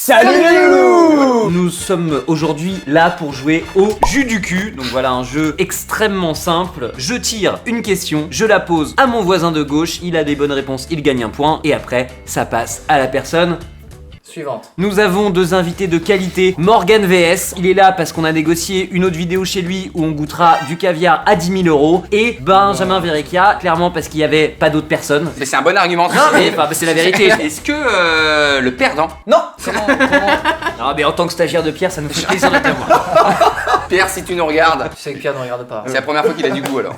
Salut les loulous! Nous sommes aujourd'hui là pour jouer au jus du cul. Donc voilà, un jeu extrêmement simple. Je tire une question, je la pose à mon voisin de gauche, il a des bonnes réponses, il gagne un point. Et après, ça passe à la personne Suivante. Nous avons deux invités de qualité, Morgan VS, il est là parce qu'on a négocié une autre vidéo chez lui où on goûtera du caviar à 10 000 €. Et Benjamin Verrecchia, clairement parce qu'il n'y avait pas d'autres personnes. Mais c'est un bon argument. Non mais enfin, c'est la vérité. Est-ce que le perdant, Non. Non mais en tant que stagiaire de Pierre, ça nous fait plaisir de t'avoir. Pierre, si tu nous regardes, Tu sais que Pierre ne regarde pas. c'est la première fois qu'il a du goût alors.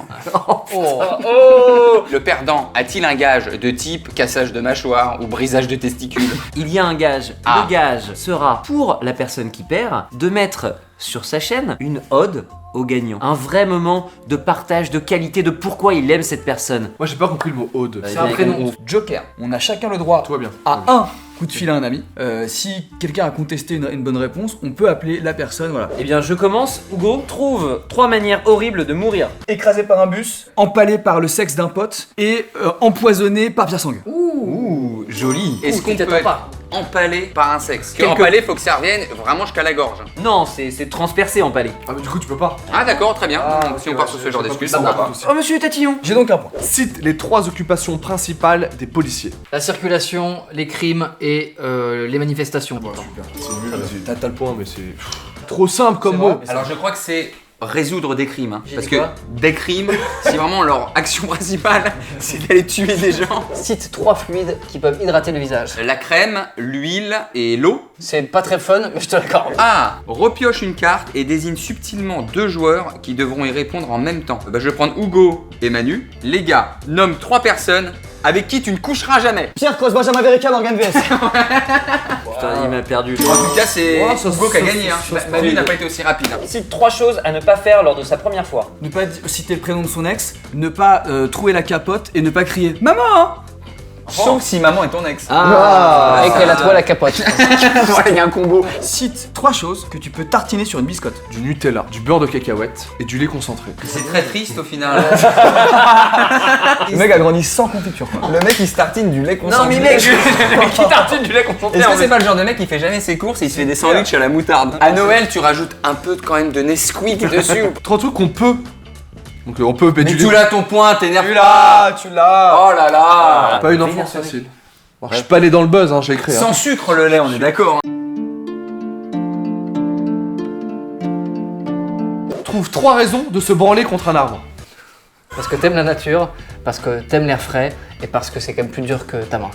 Oh. Le perdant a-t-il un gage de type cassage de mâchoire ou brisage de testicules? Il y a un gage. Ah. Le gage sera pour la personne qui perd de mettre sur sa chaîne une ode au gagnant. Un vrai moment de partage, de qualité, de pourquoi il aime cette personne. Moi j'ai pas compris le mot ode. C'est un prénom. Joker, on a chacun le droit Tout va bien. à un coup de fil à un ami. Si quelqu'un a contesté une bonne réponse, on peut appeler la personne, voilà. Eh bien je commence. Hugo trouve 3 manières horribles de mourir. Écrasé par un bus. Empalé par le sexe d'un pote et empoisonné par Pierre Sangue. Ouh, joli. Est-ce qu'on peut t'attends être pas. empalé par un sexe? Quelque- Empalé, faut que ça revienne vraiment jusqu'à la gorge. Non, c'est transpercé en palais. Ah mais du coup tu peux pas. Ah d'accord, très bien. Ah, Si ok, on part ouais, sur ce genre j'ai pas d'excuses, compris, pourquoi ça pas. va. Oh monsieur Tatillon. J'ai donc un point. Cite les 3 occupations principales des policiers. La circulation, les crimes et les manifestations. Ouais, super. C'est nul, vas-y. T'as le point mais c'est trop simple comme C'est mot. vrai. Alors je crois que c'est résoudre des crimes. Hein. J'ai Parce dit que quoi des crimes, si vraiment leur action principale, c'est d'aller tuer des gens. Cite 3 fluides qui peuvent hydrater le visage. La crème, l'huile et l'eau. C'est pas très fun, mais je te l'accorde. Ah, repioche une carte et désigne subtilement 2 joueurs qui devront y répondre en même temps. Bah, je vais prendre Hugo et Manu. Les gars, nomme 3 personnes avec qui tu ne coucheras jamais. Pierre Cross, Benjamin Verrecchia, Morgan VS. Putain, il m'a perdu. En tout cas, c'est Ouais, ça- Hugo qui a ça- gagné. Hein. ça- Manu n'a pas été aussi rapide. Hein. Cite 3 choses à ne pas faire lors de sa première fois. Ne pas citer le prénom de son ex, ne pas trouer la capote et ne pas crier Maman hein. Sauf si maman est ton ex. Ah. Et qu'elle a trouvé la capote. Voilà, il y a un combo. Cite 3 choses que tu peux tartiner sur une biscotte. Du Nutella, du beurre de cacahuète et du lait concentré. C'est très triste au final. Le mec a grandi sans confiture quoi. Le mec il se tartine du lait concentré. Non mais mec, qui tartine du lait concentré. Est-ce en que c'est fait. pas le genre de mec qui fait jamais ses courses et il se fait des sandwichs à la moutarde? À Noël, tu rajoutes un peu quand même de Nesquik dessus. 3 trucs qu'on peut. Donc on peut Mais du tu lait. l'as ton point, t'énerve Tu pas. l'as, tu l'as. Oh là là. Pas une enfance facile. Alors, je suis pas allé dans le buzz, hein, j'ai écrit. Hein. Sans sucre le lait, on est d'accord. Trouve 3 raisons de se branler contre un arbre. Parce que t'aimes la nature, parce que t'aimes l'air frais et parce que c'est quand même plus dur que ta main.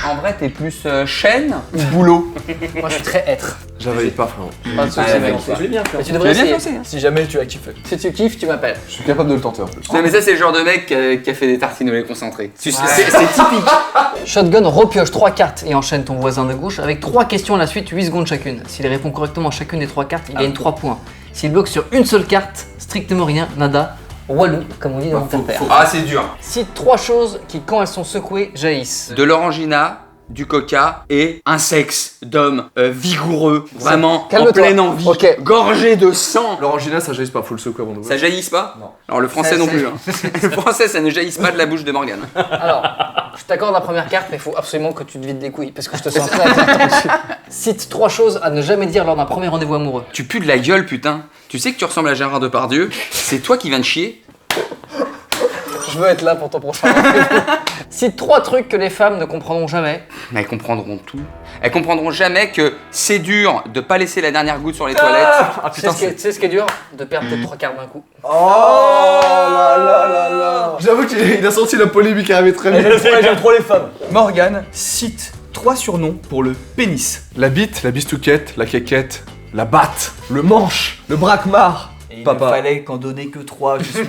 En vrai, t'es plus chêne ou boulot? Moi je suis très être. J'avais pas frérot. Pas de soucis, Ouais, mec. ouais. Je l'ai bien fait. Mais tu devrais Tu l'as bien essayer. pensé, hein. Si jamais tu as kiffé. Si tu kiffes, tu m'appelles. Je suis capable de le tenter en plus. Non mais ça c'est le genre de mec qui a fait des tartines au lait concentré. C'est typique. Shotgun repioche 3 cartes et enchaîne ton voisin de gauche avec 3 questions à la suite, 8 secondes chacune. S'il répond correctement à chacune des 3 cartes, il gagne 3 points. S'il bloque sur une seule carte, strictement rien, nada, walou, comme on dit dans mon père. Ah c'est dur. Cite 3 choses qui, quand elles sont secouées, jaillissent. De l'orangina, du coca et un sexe d'homme vigoureux, vraiment en Calme-toi. pleine envie, Ok. gorgé de sang. L'orangina ça jaillisse pas, faut le secouer avant d'ouvrir. Ça jaillisse pas? Non. Alors le français Ça- non ça- plus. Hein. Le français ça ne jaillisse pas de la bouche de Morgane. Alors, je t'accorde la première carte, mais il faut absolument que tu te vides des couilles parce que je te sens très attendu. Cite 3 choses à ne jamais dire lors d'un premier rendez-vous amoureux. Tu pues de la gueule putain. Tu sais que tu ressembles à Gérard Depardieu. C'est toi qui viens de chier. Je veux être là pour ton prochain rendez-vous. Cite 3 trucs que les femmes ne comprendront jamais. Mais elles comprendront tout. Elles comprendront jamais que c'est dur de pas laisser la dernière goutte sur les toilettes. Tu sais ce qui est dur? De perdre tes 3 quarts d'un coup. Oh là là là là. J'avoue qu'il a senti la polémique arriver très vite. J'aime trop les femmes. Morgan cite 3 surnoms pour le pénis. La bite, la bistouquette, la quéquette, la batte, le manche, le braquemar. Et Papa. il ne fallait qu'en donner que 3, je suis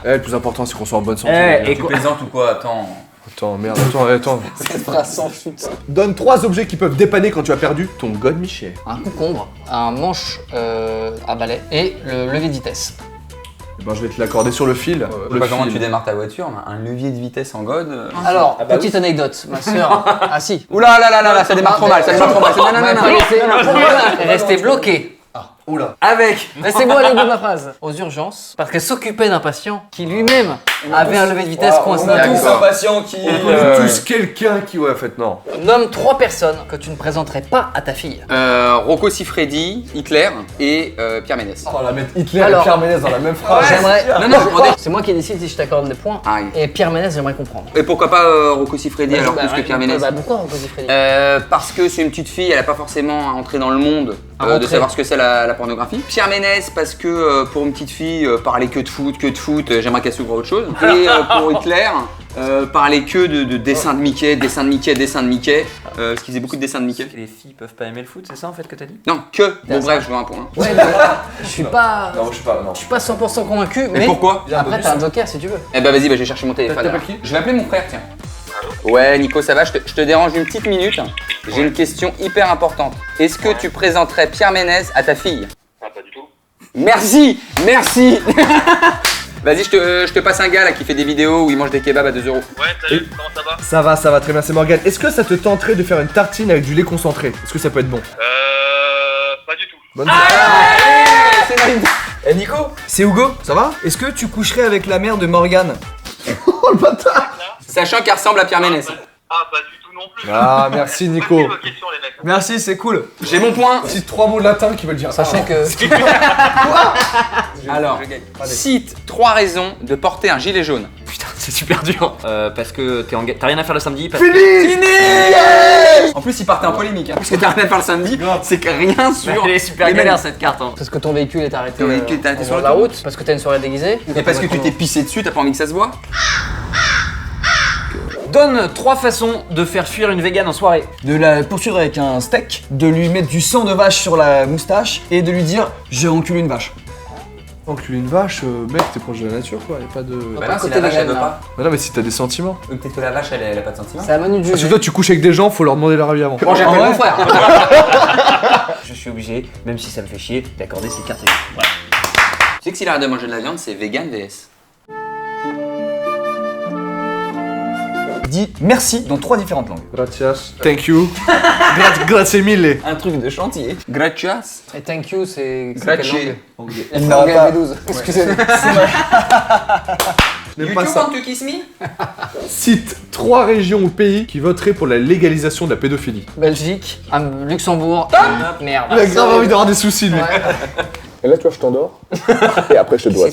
Le plus important c'est qu'on soit en bonne santé. Eh, et Tu quoi- plaisantes ou quoi? Attends. Attends, merde, attends. Cette phrase sans chute. Donne 3 objets qui peuvent dépanner quand tu as perdu ton God Michel. Un concombre, un manche à balai et le levier de vitesse. Eh ben, je vais te l'accorder sur le fil. Je sais le pas comment fil. tu démarres ta voiture, mais un levier de vitesse en God. Alors, petite anecdote, ma sœur. Ah si. Oula là là là là, ça démarre trop mal, ça démarre trop mal. Non, non, non, non. Elle est restée bloquée Oula. avec Laissez-moi aller au bout de ma phrase. Aux urgences, parce qu'elle s'occupait d'un patient qui lui-même avait un levé de vitesse coincé. On a tous un patient qui. On connaît tous quelqu'un qui, ouais, en fait, non. Nomme 3 personnes que tu ne présenterais pas à ta fille. Rocco Siffredi, Hitler et Pierre Ménès. On va la mettre Hitler Alors- et Pierre Ménès dans la même phrase. J'aimerais. Non, non, attendez. C'est moi qui décide si je t'accorde des points. Ah oui. Et Pierre Ménès, j'aimerais comprendre. Et pourquoi pas Rocco Siffredi alors plus que Pierre Ménès? Pourquoi Rocco Siffredi Parce que c'est une petite fille, elle a pas forcément à entrer dans le monde À de rentrer. savoir ce que c'est la pornographie. Pierre Ménès parce que pour une petite fille, parler que de foot, j'aimerais qu'elle s'ouvre à autre chose. Et pour Hitler, parler que de dessins de Mickey, parce qu'il faisait beaucoup de dessins de Mickey. Les filles peuvent pas aimer le foot, c'est ça en fait que t'as dit? Non, que. Bon bref, je veux un point. Ouais, mais je suis pas. Non, je sais pas, non. Je suis pas 100% convaincu, Mais mais. pourquoi? Après, t'as un joker si tu veux. Eh bah vas-y, je vais chercher mon téléphone. T'appelles alors. qui? Je vais appeler mon frère, tiens. Ouais, Nico, ça va, je te dérange une petite minute. J'ai une question hyper importante. Est-ce que tu présenterais Pierre Ménès à ta fille? Ah, pas du tout. Merci. Vas-y, je te passe un gars là qui fait des vidéos où il mange des kebabs à 2 €. Ouais, salut, comment ça va? Ça va, très bien, c'est Morgane. Est-ce que ça te tenterait de faire une tartine avec du lait concentré? Est-ce que ça peut être bon? Pas du tout. Bonne C'est validé. Eh Nico, c'est Hugo, ça va? Est-ce que tu coucherais avec la mère de Morgane? Oh le bâtard! Sachant qu'elle ressemble à Pierre Ménès. Ah, pas du tout non plus. Ah, merci Nico. Posez vos questions, les mecs. Merci, c'est cool. J'ai mon point. Petit 3 mots latins qui veulent dire ça. Sachant que. Alors, cite 3 raisons de porter un gilet jaune. Putain, c'est super dur. Parce que t'as rien à faire le samedi. Parce... En plus, il partait en polémique. Parce que t'as rien à faire le samedi, c'est que rien sur. Elle est super les galère mêmes. cette carte. Hein. Parce que ton véhicule est arrêté. Ton véhicule est arrêté en sur bord de le la route. route. Parce que t'as une soirée déguisée. Et parce que tu t'es pissé dessus, t'as pas envie que ça se voit. Donne 3 façons de faire fuir une végane en soirée. De la poursuivre avec un steak, de lui mettre du sang de vache sur la moustache et de lui dire j'ai enculé une vache. Enculé une vache, mec, t'es proche de la nature quoi, y'a pas de. Bah pas non, si côté la vache elle vegan, veut là. pas. Bah non, mais si t'as des sentiments. Peut-être que la vache elle a pas de sentiments. C'est à Manu de Parce que juger. toi, tu couches avec des gens, faut leur demander leur avis avant. Moi j'appelle Ah ouais. mon frère. Je suis obligé, même si ça me fait chier, d'accorder ces cartes. Tu sais que s'il arrête de manger de la viande, c'est vegan VS. Dis merci dans 3 différentes langues. Gracias. Thank you. Grazie mille. Un truc de chantier. Gracias. Et thank you, c'est. Grazie. quelle langue Il n'aura pas. V12. Excusez-moi. Je n'aime pas ça. to kiss me? Cite 3 régions ou pays qui voteraient pour la légalisation de la pédophilie. Belgique, Luxembourg. Merde. Il a grave envie d'avoir des soucis, lui. Et là, tu vois, je t'endors. Et après, je te dois.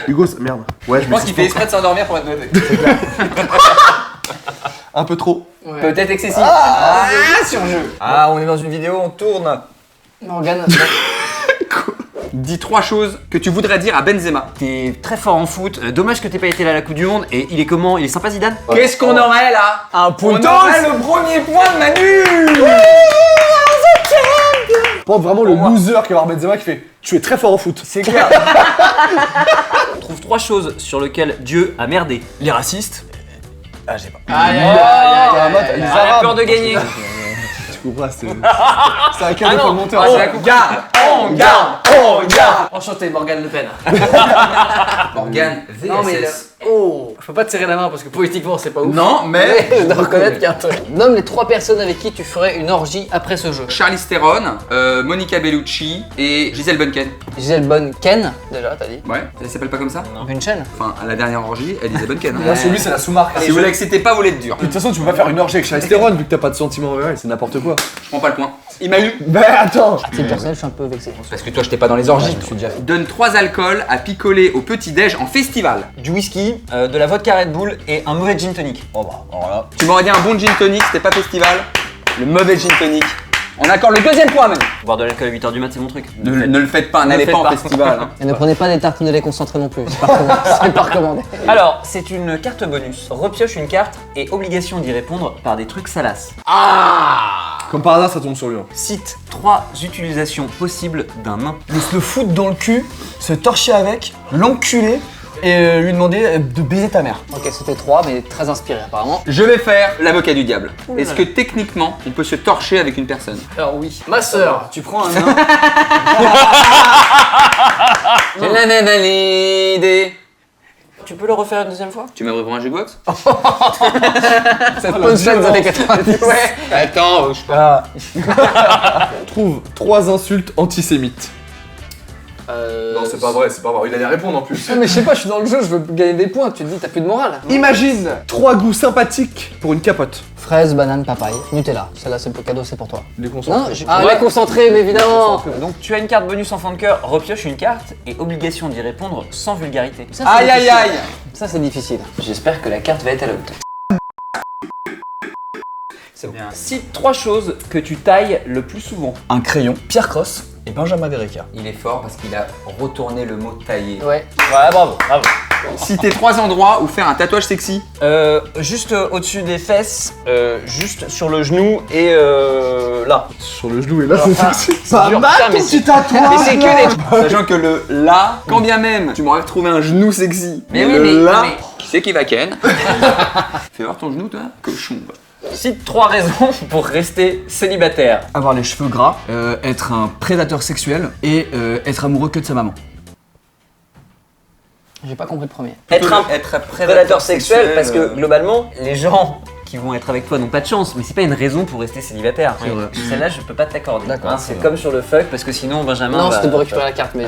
Hugo, merde. Ouais, Je pense qu'il fait exprès de s'endormir pour être noté. un peu trop. Ouais. Peut-être excessif. Ah, sur jeu. Ah, on est dans une vidéo, on tourne. Morgane. Dis 3 choses que tu voudrais dire à Benzema. T'es très fort en foot, dommage que t'aies pas été là à la Coupe du Monde. Et il est comment? Il est sympa Zidane? Qu'est-ce qu'on aurait là? Un On aurait le premier point de Manu. Je pense vraiment le loser qui va avoir Benzema qui fait tu es très fort au foot. C'est clair. Trouve 3 choses sur lesquelles Dieu a merdé. Les racistes. Ah, j'ai pas. Les Ah, la peur de gagner. Tu comprends, c'est un cadeau pour le monteur. C'est la coupe. On garde. Enchanté, Morgane Le Pen. Morgane Non, mais. Oh, je peux pas te serrer la main parce que politiquement c'est pas ouf. Non, mais Je dois reconnaître qu'il y a un truc. Nomme les 3 personnes avec qui tu ferais une orgie après ce jeu. Charlize Theron, Monica Bellucci et Gisèle Bunken. Gisèle Bunken, déjà, t'as dit. Ouais, elle s'appelle pas comme ça? Bunchen. Enfin, à la dernière orgie, elle disait Bunken. hein. Moi, celui, c'est la sous-marque. Si vous l'acceptez pas, vous l'êtes dur. De toute façon, tu peux pas faire une orgie avec Charlize Theron vu que t'as pas de sentiments envers elle, c'est n'importe quoi. Je prends pas le point. Il m'a eu. Bah attends. C'est personnel, je suis un peu vexé. Parce que toi, j'étais pas dans les orgies. Je me suis déjà fait. Donne 3 alcools à picoler au petit-déj en festival. Du whisky, de la vodka Red Bull et un mauvais gin tonic. Oh bah, alors là. Tu m'aurais dit un bon gin tonic, c'était pas festival. Le mauvais gin tonic. On accorde le 2e point, même. Boire de l'alcool à 8h du mat, c'est mon truc. Ne le faites pas, n'allez faites pas en pas. festival. hein. Et ne prenez pas des tartines de lait concentré non plus, c'est pas recommandé. Alors, c'est une carte bonus. Repioche une carte et obligation d'y répondre par des trucs salaces. Comme par hasard, ça tombe sur lui. hein. Cite 3 utilisations possibles d'un nain. Le foutre dans le cul, se torcher avec, l'enculer et lui demander de baiser ta mère. Ok, c'était 3, mais très inspiré apparemment. Je vais faire l'avocat du diable. Est-ce que techniquement, on peut se torcher avec une personne? Alors oui. Ma sœur, Tu prends un nain. J'ai la même idée. tu peux le refaire une deuxième fois? Tu m'aimerais pour un jukebox? Cette punchline des années 90. Ouais. Attends, Trouve 3 insultes antisémites. Non, c'est pas vrai, il allait répondre en plus. Ah, mais je sais pas, je suis dans le jeu, je veux gagner des points. Tu te dis, t'as plus de morale. Imagine 3 goûts sympathiques pour une capote. Fraise, banane, papaye, Nutella. Celle-là, c'est le cadeau, c'est pour toi. Les concentrés. Ah, ouais, concentré, mais évidemment. Donc tu as une carte bonus enfant de cœur, repioche une carte et obligation d'y répondre sans vulgarité. Ça, c'est aïe aïe difficile. aïe. Ça, c'est difficile. J'espère que la carte va être à la hauteur. C'est bien. Cite 3 choses que tu tailles le plus souvent. Un crayon, Pierre Cross et Benjamin Verica. Il est fort parce qu'il a retourné le mot taillé. Ouais. Ouais, bravo. Citer 3 endroits où faire un tatouage sexy. Juste au-dessus des fesses, juste sur le genou et là. Sur le genou et là, c'est Pas mal ton petit tatouage. Mais c'est que des Sachant que le là, quand bien même tu m'aurais trouvé un genou sexy. Mais le oui, mais- là, mais- qui c'est qui va ken? Fais voir ton genou toi, cochon. Va. Cite 3 raisons pour rester célibataire. Avoir les cheveux gras, être un prédateur sexuel et être amoureux que de sa maman. J'ai pas compris le premier. Être un être prédateur sexuel parce que globalement, les gens qui vont être avec toi n'ont pas de chance, mais c'est pas une raison pour rester célibataire. C'est vrai. Celle-là, je peux pas te l'accorder. D'accord, C'est c'est vrai. comme sur le fuck parce que sinon Benjamin. Non, va- c'était pour récupérer la carte, mais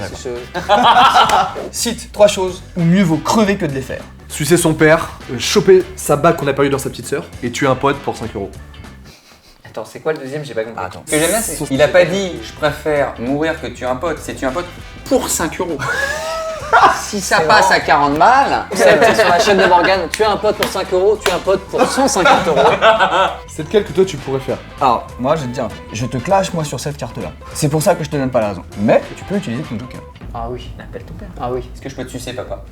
Cite 3 choses où mieux vaut crever que de les faire. Sucer son père, choper sa bague qu'on a pas eu dans sa petite sœur et tuer un pote pour 5 €. Attends, c'est quoi le deuxième? J'ai pas compris. Attends. Ce que j'aime bien, c'est qu'il a pas dit je préfère mourir que tuer un pote, c'est tuer un pote pour 5 €. Si ça passe à 40 balles, c'est sur la chaîne de Morgane. Tu as un pote pour 5 €, tu as un pote pour 150 €. C'est lequel que toi tu pourrais faire? Alors, moi je vais te dire, je te clash moi sur cette carte-là. C'est pour ça que je te donne pas la raison. Mais tu peux utiliser ton joker. Ah oui. Appelle ton père. Ah oui. est-ce que je peux te sucer papa?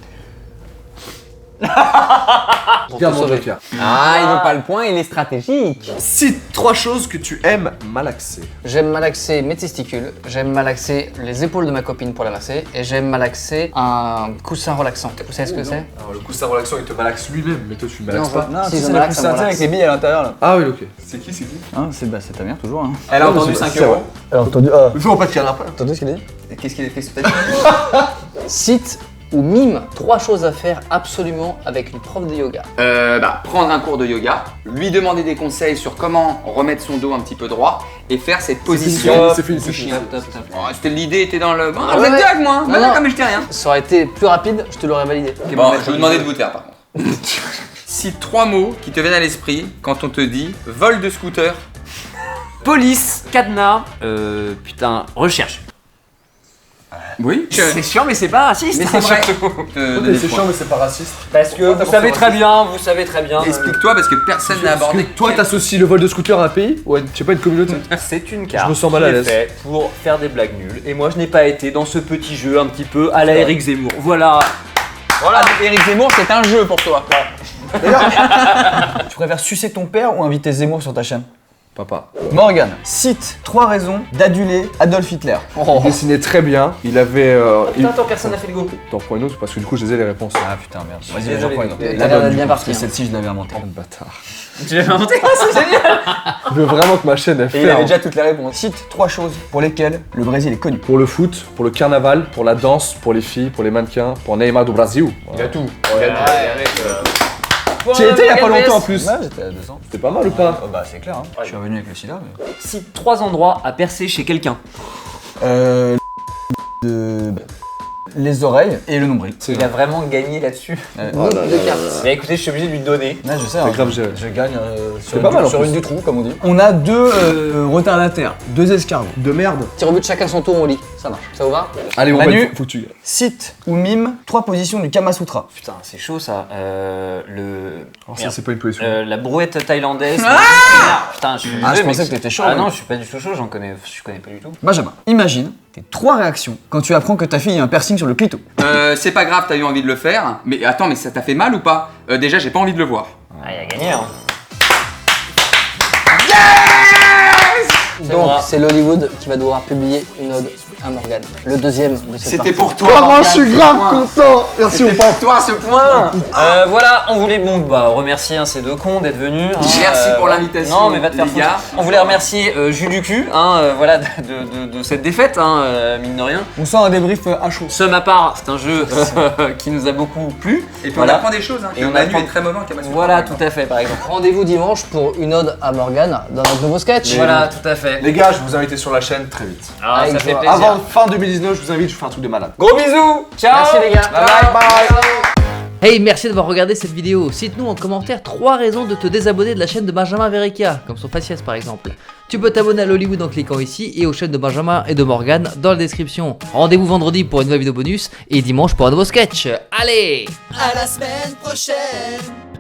Pour Garde te mon sauver. joker. Ah, il veut pas le point, il est stratégique. Cite 3 choses que tu aimes malaxer. J'aime malaxer mes testicules, j'aime malaxer les épaules de ma copine pour la masser, et j'aime malaxer un coussin relaxant. Vous savez ce que c'est? Alors le coussin relaxant il te malaxe lui-même, mais toi tu le malaxes Non, pas. Non, Si, si je c'est la malaxe, ça me poussette avec relaxe. les billes à l'intérieur là. Ah oui, ok. C'est qui? Hein, c'est ta mère toujours. Hein. Elle a Non, mais entendu c'est- 5 c'est €. vrai. Alors entendu, Il faut pas te câlin pas. entendu ce qu'il a dit? Qu'est-ce qu'il a fait sur ta vie? Cite ou mime 3 choses à faire absolument avec une prof de yoga. Prendre un cours de yoga, lui demander des conseils sur comment remettre son dos un petit peu droit et faire cette position. C'est fini, du c'est fini. chien. Oh, c'était l'idée, était dans le. Ah, Ouais, vous êtes ouais. dingue, moi. Non, non. Comme je dis rien. Ça aurait été plus rapide, je te l'aurais validé. Bon, je vais vous demander de vous taire par contre. Cite 3 mots qui te viennent à l'esprit quand on te dit vol de scooter. Police, cadenas, putain, recherche. Oui. C'est chiant, mais c'est pas raciste. Mais c'est vrai. C'est chiant mais c'est pas raciste. Parce que vous savez très bien. Explique-toi parce que personne n'a Parce abordé. que toi t'associes le vol de scooter à un pays ou à, je sais pas, une communauté. C'est une carte Je me sens mal à qui est l'aise. faite pour faire des blagues nulles. Et moi, je n'ai pas été dans ce petit jeu un petit peu à la Eric Zemmour. Voilà. Voilà, Éric Zemmour, c'est un jeu pour toi. Tu préfères sucer ton père ou inviter Zemmour sur ta chaîne? Papa. Morgan, cite 3 raisons d'aduler Adolf Hitler. Il dessinait très bien, il avait... Attends, personne n'a fait le go. T'en prends une autre parce que du coup je les ai les réponses. Ah putain merde. Vas-y, Désolé, j'en prends une autre. t'as La l'air bonne, d'être du bien coup, parce que parti, hein. celle-ci je l'avais inventée. Oh, bâtard. J'ai inventé, c'est génial. Je veux vraiment que ma chaîne elle Et il fait avait déjà toutes les réponses. Cite 3 choses pour lesquelles le Brésil est connu. pour le foot, pour le carnaval, pour la danse, pour les filles, pour les mannequins, pour Neymar do Brasil. Il a tout. Tu y étais il y a pas longtemps en plus. Ouais, j'étais à 200. C'était pas mal ou pas? Bah c'est clair, hein. Je suis revenu avec le sida, mais... Cite 3 endroits à percer chez quelqu'un. Les oreilles et le nombril. Il a vraiment gagné là-dessus. Deux cartes. Mais écoutez, je suis obligé de lui donner. Ouais, je sais, C'est grave géré. je gagne C'est pas mal, en sur plus. une du trou, comme on dit. On a 2 retardataires, 2 escargots. De merde. Tir au but chacun son tour au lit. Ça marche. Ça vous va? Allez, on Manu. va faut que tu... Cite ou mime 3 positions du Kama Sutra. Putain, c'est chaud ça. Oh, ça c'est pas une position. La brouette thaïlandaise. Putain, je suis Ah, je désolé, pensais mais que t'étais chaud, Ah ouais. non, je suis pas du tout chaud, je connais pas du tout. Benjamin, imagine tes 3 réactions quand tu apprends que ta fille a un piercing sur le clito. C'est pas grave, t'as eu envie de le faire. Mais attends, mais ça t'a fait mal ou pas? Déjà, j'ai pas envie de le voir. Ah, il a gagné, hein. Donc moi. c'est l'Hollywood qui va devoir publier une ode à Morgane. Le deuxième de cette C'était partie. pour toi. Oh, Morgane, je suis ce grave point. content. Merci C'était pour toi ce point. Voilà, on voulait remercier ces deux cons d'être venus. Merci pour l'invitation, Non, mais va te faire les foutre. gars. On voulait remercier Jus du cul, voilà, de cette défaite, mine de rien. On sent un débrief à chaud. Sum à part, c'est un jeu qui nous a beaucoup plu. Et puis Voilà. on apprend des choses. Et Que on Manu apprend- est très mauvais en Kamasutra. Voilà, tout à fait, par exemple. Rendez-vous dimanche pour une ode à Morgane dans notre nouveau sketch. Voilà, tout à fait. Les gars, je vous invite sur la chaîne très vite. Ah, Avec ça fait joie. plaisir. Avant fin 2019, je vous invite, je vous fais un truc de malade. Gros bisous. Ciao. Merci les gars. Bye bye. Hey, merci d'avoir regardé cette vidéo. Cite-nous en commentaire 3 raisons de te désabonner de la chaîne de Benjamin Verrecchia, comme son faciès par exemple. Tu peux t'abonner à l'Hollywood en cliquant ici et aux chaînes de Benjamin et de Morgane dans la description. Rendez-vous vendredi pour une nouvelle vidéo bonus et dimanche pour un nouveau sketch. Allez! À la semaine prochaine.